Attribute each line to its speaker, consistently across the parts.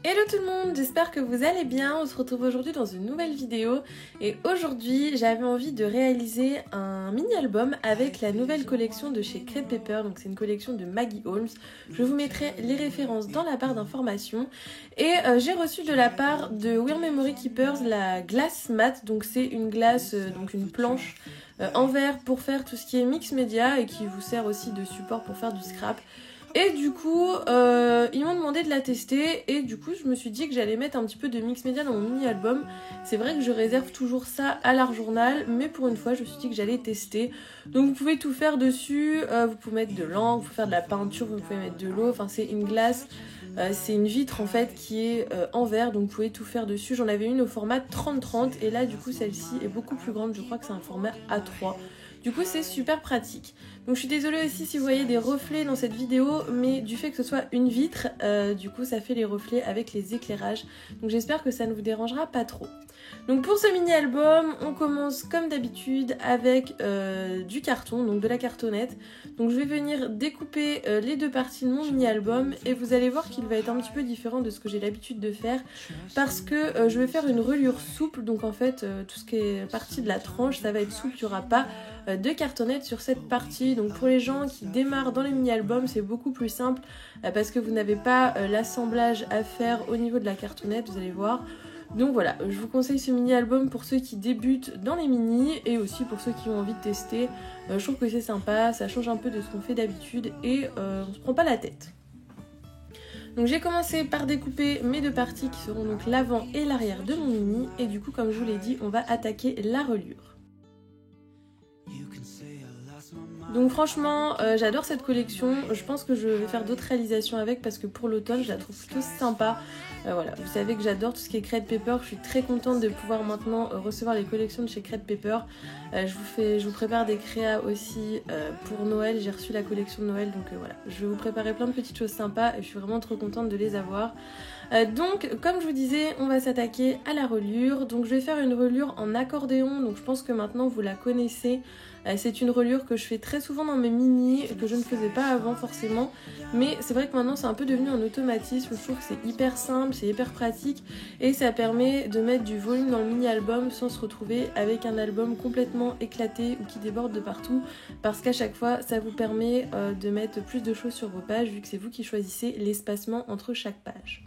Speaker 1: Hello tout le monde, j'espère que vous allez bien. On se retrouve aujourd'hui dans une nouvelle vidéo et aujourd'hui j'avais envie de réaliser un mini-album avec la nouvelle collection de chez Crate Paper, donc c'est une collection de Maggie Holmes. Je vous mettrai les références dans la barre d'informations et j'ai reçu de la part de Weird Memory Keepers la glace mat, donc c'est une glace, donc une planche en verre pour faire tout ce qui est mix média et qui vous sert aussi de support pour faire du scrap. Et du coup, ils m'ont demandé de la tester et du coup, je me suis dit que j'allais mettre un petit peu de mix média dans mon mini-album. C'est vrai que je réserve toujours ça à l'art journal, mais pour une fois, je me suis dit que j'allais tester. Donc vous pouvez tout faire dessus, vous pouvez mettre de l'encre, vous pouvez faire de la peinture, vous pouvez mettre de l'eau, enfin c'est une glace. C'est une vitre en fait qui est en verre, donc vous pouvez tout faire dessus. J'en avais une au format 30-30 et là du coup celle-ci est beaucoup plus grande, je crois que c'est un format A3. Du coup c'est super pratique. Donc je suis désolée aussi si vous voyez des reflets dans cette vidéo, mais du fait que ce soit une vitre, du coup ça fait les reflets avec les éclairages. Donc j'espère que ça ne vous dérangera pas trop. Donc pour ce mini-album, on commence comme d'habitude avec du carton, donc de la cartonnette. Donc je vais venir découper les deux parties de mon mini-album et vous allez voir qu'il va être un petit peu différent de ce que j'ai l'habitude de faire parce que je vais faire une reliure souple. Donc en fait tout ce qui est partie de la tranche, ça va être souple, il n'y aura pas de cartonnette sur cette partie. Donc pour les gens qui démarrent dans les mini-albums, c'est beaucoup plus simple parce que vous n'avez pas l'assemblage à faire au niveau de la cartonnette, vous allez voir. Donc voilà, je vous conseille ce mini-album pour ceux qui débutent dans les mini et aussi pour ceux qui ont envie de tester. Je trouve que c'est sympa, ça change un peu de ce qu'on fait d'habitude et on se prend pas la tête. Donc j'ai commencé par découper mes deux parties qui seront donc l'avant et l'arrière de mon mini et du coup comme je vous l'ai dit, on va attaquer la reliure. Donc franchement, j'adore cette collection, je pense que je vais faire d'autres réalisations avec parce que pour l'automne, je la trouve plutôt sympa. Voilà, vous savez que j'adore tout ce qui est Crate Paper, je suis très contente de pouvoir maintenant recevoir les collections de chez Crate Paper. Je vous prépare des créas aussi pour Noël, j'ai reçu la collection de Noël, donc voilà. Je vais vous préparer plein de petites choses sympas et je suis vraiment trop contente de les avoir. Donc comme je vous disais, on va s'attaquer à la reliure. Donc je vais faire une reliure en accordéon, donc je pense que maintenant vous la connaissez. C'est une reliure que je fais très souvent dans mes mini, que je ne faisais pas avant forcément, mais c'est vrai que maintenant c'est un peu devenu un automatisme. Je trouve que c'est hyper simple, c'est hyper pratique et ça permet de mettre du volume dans le mini album sans se retrouver avec un album complètement éclaté ou qui déborde de partout, parce qu'à chaque fois ça vous permet de mettre plus de choses sur vos pages vu que c'est vous qui choisissez l'espacement entre chaque page.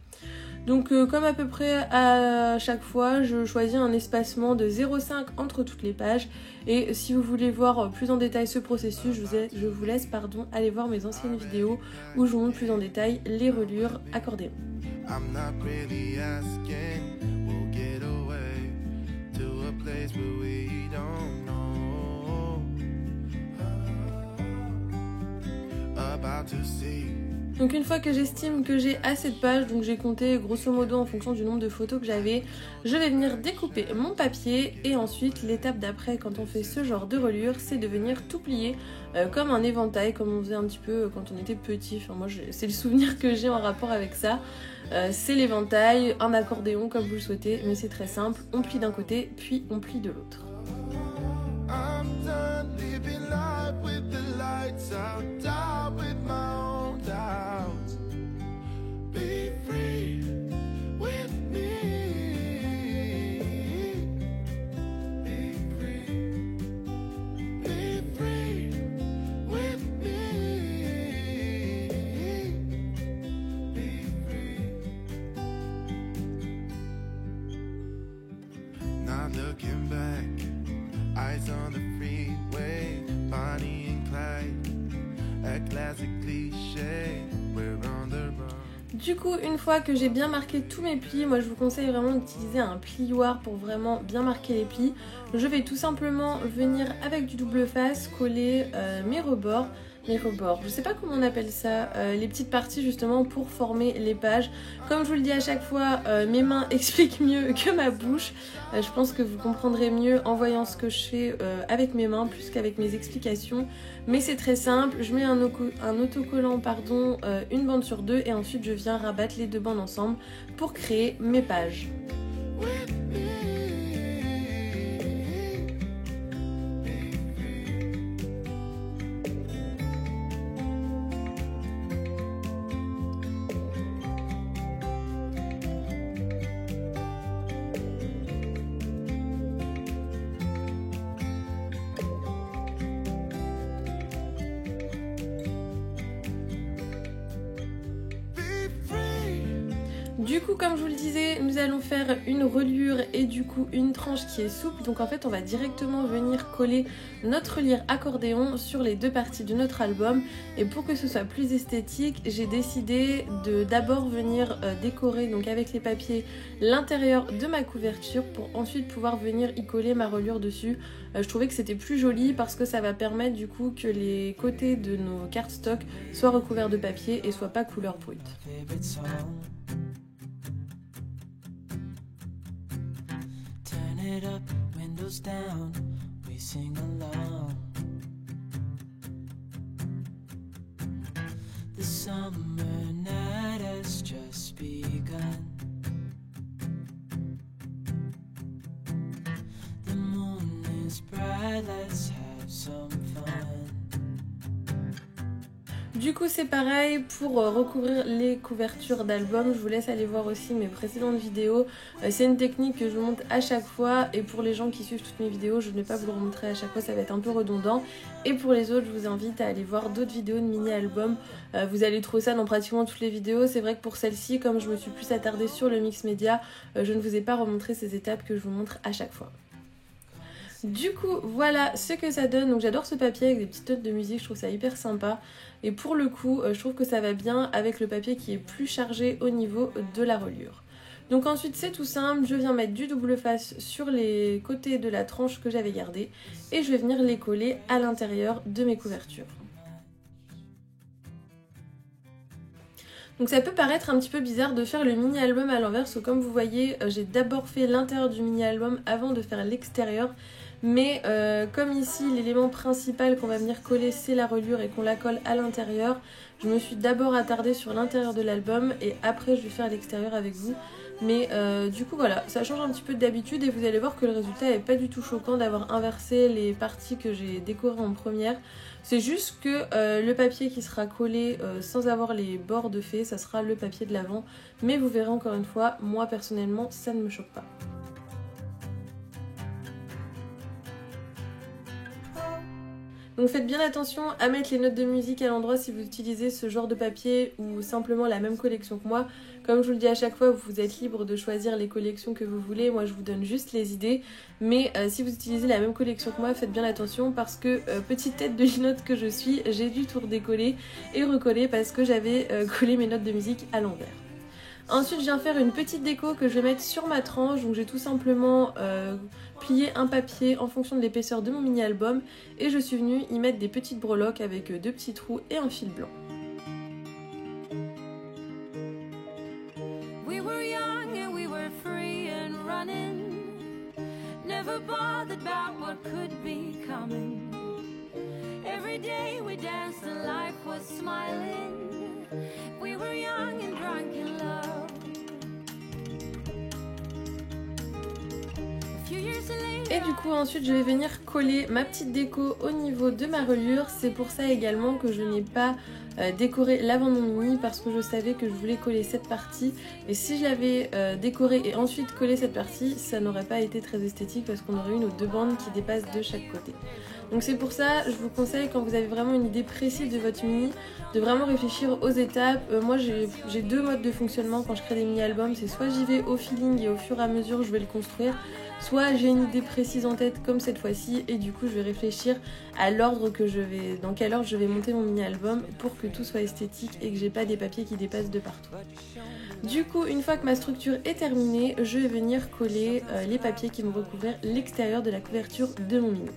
Speaker 1: Donc comme à peu près à chaque fois, je choisis un espacement de 0,5 entre toutes les pages. Et si vous voulez voir plus en détail ce processus, je vous laisse aller voir mes anciennes vidéos où je vous montre plus en détail les reliures accordéon. Donc une fois que j'estime que j'ai assez de pages, donc j'ai compté grosso modo en fonction du nombre de photos que j'avais, je vais venir découper mon papier et ensuite l'étape d'après quand on fait ce genre de reliure, c'est de venir tout plier comme un éventail, comme on faisait un petit peu quand on était petit. Enfin moi c'est le souvenir que j'ai en rapport avec ça. C'est l'éventail, un accordéon comme vous le souhaitez, mais c'est très simple, on plie d'un côté puis on plie de l'autre.
Speaker 2: Looking back, eyes on the freeway, Bonnie and Clyde, a classic cliché, we're on the run.
Speaker 1: Du coup, une fois que j'ai bien marqué tous mes plis, moi je vous conseille vraiment d'utiliser un plioir pour vraiment bien marquer les plis. Je vais tout simplement venir avec du double face coller mes rebords, je sais pas comment on appelle ça, les petites parties justement pour former les pages. Comme je vous le dis à chaque fois, mes mains expliquent mieux que ma bouche. Je pense que vous comprendrez mieux en voyant ce que je fais avec mes mains plus qu'avec mes explications. Mais c'est très simple, je mets un autocollant, une bande sur deux et ensuite je viens rabattre les deux bandes ensemble pour créer mes pages. Du coup, comme je vous le disais, nous allons faire une reliure et du coup une tranche qui est souple. Donc en fait, on va directement venir coller notre reliure accordéon sur les deux parties de notre album. Et pour que ce soit plus esthétique, j'ai décidé de d'abord venir décorer donc avec les papiers l'intérieur de ma couverture pour ensuite pouvoir venir y coller ma reliure dessus. Je trouvais que c'était plus joli parce que ça va permettre du coup que les côtés de nos cardstock soient recouverts de papier et soient pas couleur brute.
Speaker 3: It up, windows down, we sing along. The summer night has just begun. The moon is bright, let's have some fun.
Speaker 1: Du coup c'est pareil pour recouvrir les couvertures d'albums, je vous laisse aller voir aussi mes précédentes vidéos. C'est une technique que je montre à chaque fois et pour les gens qui suivent toutes mes vidéos, je ne vais pas vous le remontrer à chaque fois, ça va être un peu redondant. Et pour les autres, je vous invite à aller voir d'autres vidéos de mini-albums. Vous allez trouver ça dans pratiquement toutes les vidéos. C'est vrai que pour celle-ci, comme je me suis plus attardée sur le mix média, je ne vous ai pas remontré ces étapes que je vous montre à chaque fois. Du coup, voilà ce que ça donne. Donc j'adore ce papier avec des petites notes de musique, je trouve ça hyper sympa. Et pour le coup, je trouve que ça va bien avec le papier qui est plus chargé au niveau de la reliure. Donc ensuite, c'est tout simple, je viens mettre du double face sur les côtés de la tranche que j'avais gardée et je vais venir les coller à l'intérieur de mes couvertures. Donc ça peut paraître un petit peu bizarre de faire le mini-album à l'envers, parce que comme vous voyez, j'ai d'abord fait l'intérieur du mini-album avant de faire l'extérieur. Mais comme ici, l'élément principal qu'on va venir coller, c'est la reliure et qu'on la colle à l'intérieur, je me suis d'abord attardée sur l'intérieur de l'album et après je vais faire l'extérieur avec vous. Mais du coup voilà, ça change un petit peu d'habitude et vous allez voir que le résultat n'est pas du tout choquant d'avoir inversé les parties que j'ai décorées en première. C'est juste que le papier qui sera collé sans avoir les bords de fée, ça sera le papier de l'avant. Mais vous verrez encore une fois, moi personnellement, ça ne me choque pas. Donc faites bien attention à mettre les notes de musique à l'endroit si vous utilisez ce genre de papier ou simplement la même collection que moi. Comme je vous le dis à chaque fois, vous êtes libre de choisir les collections que vous voulez. Moi je vous donne juste les idées. Mais si vous utilisez la même collection que moi, faites bien attention parce que petite tête de linotte que je suis, j'ai dû tout redécoller et recoller parce que j'avais collé mes notes de musique à l'envers. Ensuite je viens faire une petite déco que je vais mettre sur ma tranche, donc j'ai tout simplement plié un papier en fonction de l'épaisseur de mon mini album et je suis venue y mettre des petites breloques avec deux petits trous et un fil blanc.
Speaker 3: We were young and we were free and running, never bothered about what could be coming. Every day we danced and life was smiling. We were young and drunk in love.
Speaker 1: Et du coup ensuite je vais venir coller ma petite déco au niveau de ma reliure. C'est pour ça également que je n'ai pas décoré l'avant de mon mini parce que je savais que je voulais coller cette partie. Et si je l'avais décoré et ensuite collé cette partie, ça n'aurait pas été très esthétique parce qu'on aurait eu nos deux bandes qui dépassent de chaque côté. Donc c'est pour ça, je vous conseille quand vous avez vraiment une idée précise de votre mini, de vraiment réfléchir aux étapes. Moi j'ai deux modes de fonctionnement quand je crée des mini-albums, c'est soit j'y vais au feeling et au fur et à mesure je vais le construire, soit j'ai une idée précise en tête comme cette fois-ci et du coup je vais réfléchir à l'ordre dans quel ordre je vais monter mon mini-album pour que tout soit esthétique et que j'ai pas des papiers qui dépassent de partout. Du coup, une fois que ma structure est terminée, je vais venir coller les papiers qui vont recouvrir l'extérieur de la couverture de mon mini.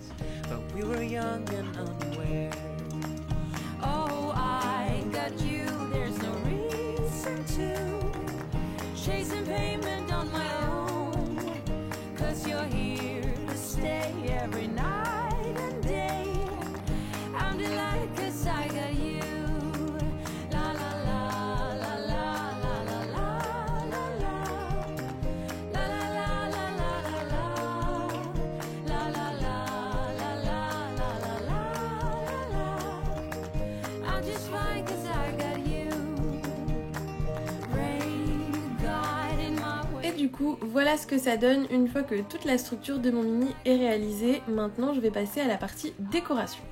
Speaker 1: Du coup, voilà ce que ça donne une fois que toute la structure de mon mini est réalisée. Maintenant, je vais passer à la partie décoration.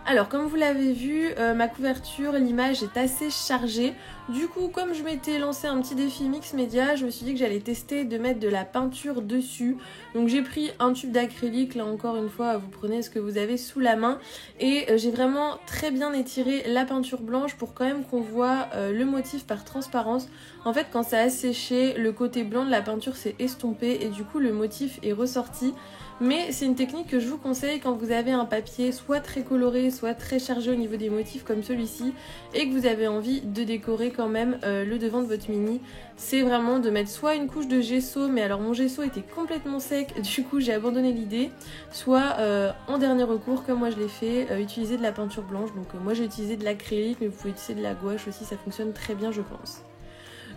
Speaker 1: Alors comme vous l'avez vu, ma couverture, l'image est assez chargée. Du coup, comme je m'étais lancé un petit défi mix média, je me suis dit que j'allais tester de mettre de la peinture dessus. Donc j'ai pris un tube d'acrylique, là encore une fois, vous prenez ce que vous avez sous la main. Et j'ai vraiment très bien étiré la peinture blanche pour quand même qu'on voit le motif par transparence. En fait, quand ça a séché, le côté blanc de la peinture s'est estompé et du coup le motif est ressorti. Mais c'est une technique que je vous conseille quand vous avez un papier soit très coloré, soit très chargé au niveau des motifs comme celui-ci et que vous avez envie de décorer quand même le devant de votre mini. C'est vraiment de mettre soit une couche de gesso, mais alors mon gesso était complètement sec, du coup j'ai abandonné l'idée, soit en dernier recours, comme moi je l'ai fait, utiliser de la peinture blanche. Donc moi j'ai utilisé de l'acrylique, mais vous pouvez utiliser de la gouache aussi, ça fonctionne très bien je pense.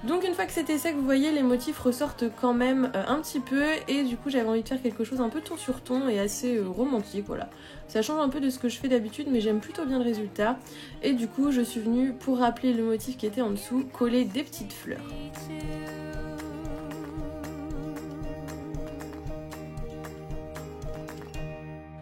Speaker 1: Donc une fois que c'était sec, vous voyez, les motifs ressortent quand même un petit peu et du coup j'avais envie de faire quelque chose un peu ton sur ton et assez romantique, voilà. Ça change un peu de ce que je fais d'habitude mais j'aime plutôt bien le résultat. Et du coup je suis venue, pour rappeler le motif qui était en dessous, coller des petites fleurs.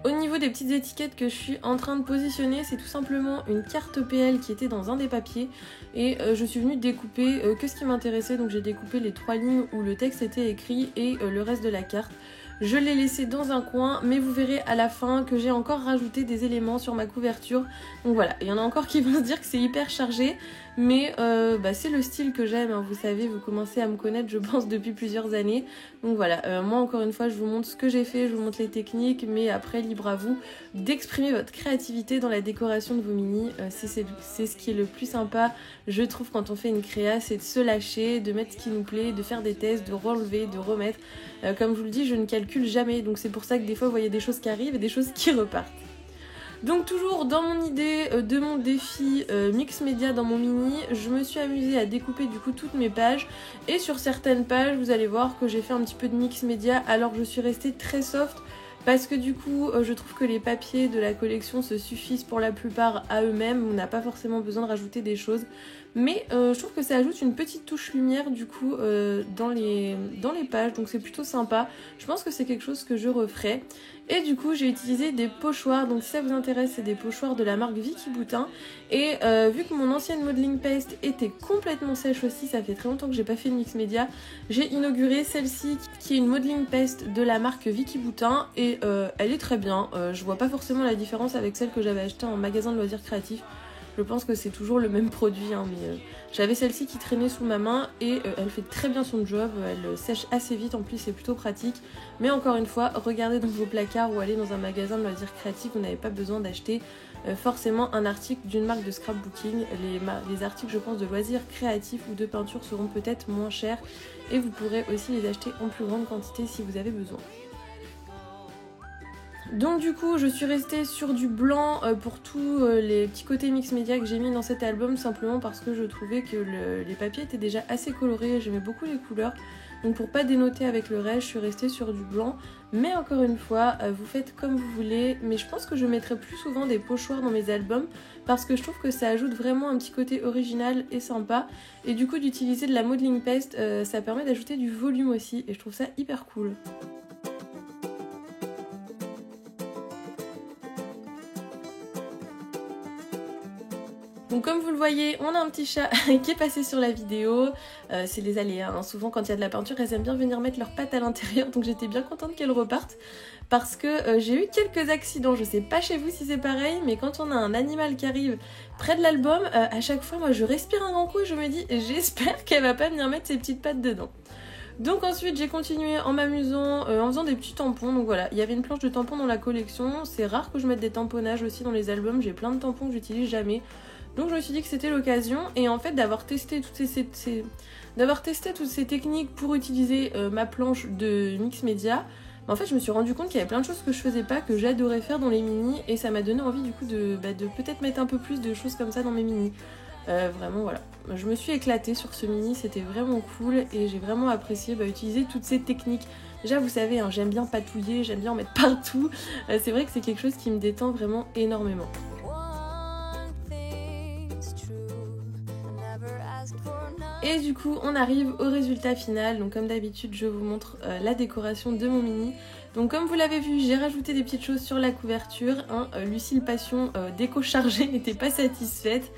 Speaker 1: Au niveau des petites étiquettes que je suis en train de positionner, c'est tout simplement une carte PL qui était dans un des papiers et je suis venue découper que ce qui m'intéressait, donc j'ai découpé les 3 lignes où le texte était écrit et le reste de la carte. Je l'ai laissé dans un coin, mais vous verrez à la fin que j'ai encore rajouté des éléments sur ma couverture. Donc voilà, il y en a encore qui vont se dire que c'est hyper chargé, mais c'est le style que j'aime, hein. Vous savez, vous commencez à me connaître, je pense, depuis plusieurs années. Donc voilà, moi encore une fois, je vous montre ce que j'ai fait, je vous montre les techniques, mais après, libre à vous d'exprimer votre créativité dans la décoration de vos mini. C'est ce qui est le plus sympa, je trouve, quand on fait une créa, c'est de se lâcher, de mettre ce qui nous plaît, de faire des tests, de relever, de remettre. Comme je vous le dis, je ne calcule jamais, donc c'est pour ça que des fois, vous voyez des choses qui arrivent et des choses qui repartent. Donc toujours dans mon idée de mon défi mix média dans mon mini, je me suis amusée à découper du coup toutes mes pages et sur certaines pages vous allez voir que j'ai fait un petit peu de mix média alors que je suis restée très soft parce que du coup je trouve que les papiers de la collection se suffisent pour la plupart à eux-mêmes, on n'a pas forcément besoin de rajouter des choses. Mais je trouve que ça ajoute une petite touche lumière du coup dans les pages, donc c'est plutôt sympa. Je pense que c'est quelque chose que je referai. Et du coup j'ai utilisé des pochoirs, donc si ça vous intéresse c'est des pochoirs de la marque Vicky Boutin. Et vu que mon ancienne modeling paste était complètement sèche aussi, ça fait très longtemps que j'ai pas fait de mix média, j'ai inauguré celle-ci qui est une modeling paste de la marque Vicky Boutin. Et elle est très bien, je vois pas forcément la différence avec celle que j'avais achetée en magasin de loisirs créatifs. Je pense que c'est toujours le même produit, hein, mais j'avais celle-ci qui traînait sous ma main et elle fait très bien son job, elle sèche assez vite, en plus c'est plutôt pratique. Mais encore une fois, regardez dans vos placards ou allez dans un magasin de loisirs créatifs, vous n'avez pas besoin d'acheter forcément un article d'une marque de scrapbooking. Les articles, je pense, de loisirs créatifs ou de peinture seront peut-être moins chers et vous pourrez aussi les acheter en plus grande quantité si vous avez besoin. Donc du coup je suis restée sur du blanc pour tous les petits côtés mix média que j'ai mis dans cet album, simplement parce que je trouvais que les papiers étaient déjà assez colorés, j'aimais beaucoup les couleurs. Donc pour pas dénoter avec le reste, je suis restée sur du blanc. Mais encore une fois, vous faites comme vous voulez. Mais je pense que je mettrai plus souvent des pochoirs dans mes albums parce que je trouve que ça ajoute vraiment un petit côté original et sympa. Et du coup d'utiliser de la modeling paste, ça permet d'ajouter du volume aussi et je trouve ça hyper cool. Donc comme vous le voyez, on a un petit chat qui est passé sur la vidéo, c'est les aléas, hein. Souvent quand il y a de la peinture, elles aiment bien venir mettre leurs pattes à l'intérieur, donc j'étais bien contente qu'elles repartent, parce que j'ai eu quelques accidents, je sais pas chez vous si c'est pareil, mais quand on a un animal qui arrive près de l'album, à chaque fois moi je respire un grand coup et je me dis j'espère qu'elle va pas venir mettre ses petites pattes dedans. Donc ensuite j'ai continué en m'amusant, en faisant des petits tampons. Donc voilà, il y avait une planche de tampons dans la collection, c'est rare que je mette des tamponnages aussi dans les albums, j'ai plein de tampons que j'utilise jamais. Donc je me suis dit que c'était l'occasion, et en fait d'avoir testé toutes ces techniques pour utiliser ma planche de mix média, en fait je me suis rendu compte qu'il y avait plein de choses que je faisais pas, que j'adorais faire dans les mini, et ça m'a donné envie du coup de peut-être mettre un peu plus de choses comme ça dans mes mini. Vraiment voilà, je me suis éclatée sur ce mini, c'était vraiment cool et j'ai vraiment apprécié utiliser toutes ces techniques. Déjà vous savez, hein, j'aime bien patouiller, j'aime bien en mettre partout, c'est vrai que c'est quelque chose qui me détend vraiment énormément. Et du coup on arrive au résultat final. Donc comme d'habitude je vous montre la décoration de mon mini. Donc comme vous l'avez vu, j'ai rajouté des petites choses sur la couverture. Lucille Passion déco chargée n'était pas satisfaite.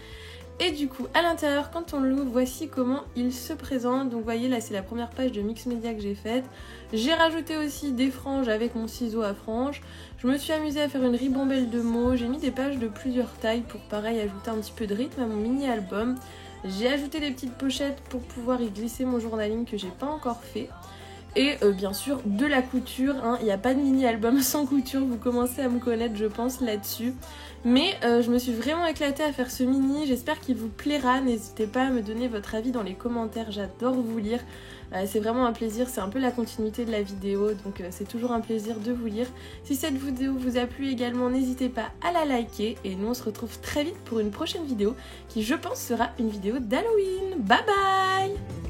Speaker 1: Et du coup à l'intérieur quand on l'ouvre, voici comment il se présente. Donc vous voyez là c'est la première page de Mix Media que j'ai faite. J'ai rajouté aussi des franges avec mon ciseau à franges. Je me suis amusée à faire une ribambelle de mots. J'ai mis des pages de plusieurs tailles pour pareil ajouter un petit peu de rythme à mon mini album. J'ai ajouté des petites pochettes pour pouvoir y glisser mon journaling que j'ai pas encore fait. Et bien sûr de la couture, il n'y a pas de mini album sans couture, vous commencez à me connaître je pense là-dessus. Mais je me suis vraiment éclatée à faire ce mini, j'espère qu'il vous plaira, n'hésitez pas à me donner votre avis dans les commentaires, j'adore vous lire. C'est vraiment un plaisir, c'est un peu la continuité de la vidéo, donc c'est toujours un plaisir de vous lire. Si cette vidéo vous a plu également, n'hésitez pas à la liker et nous on se retrouve très vite pour une prochaine vidéo qui je pense sera une vidéo d'Halloween. Bye bye!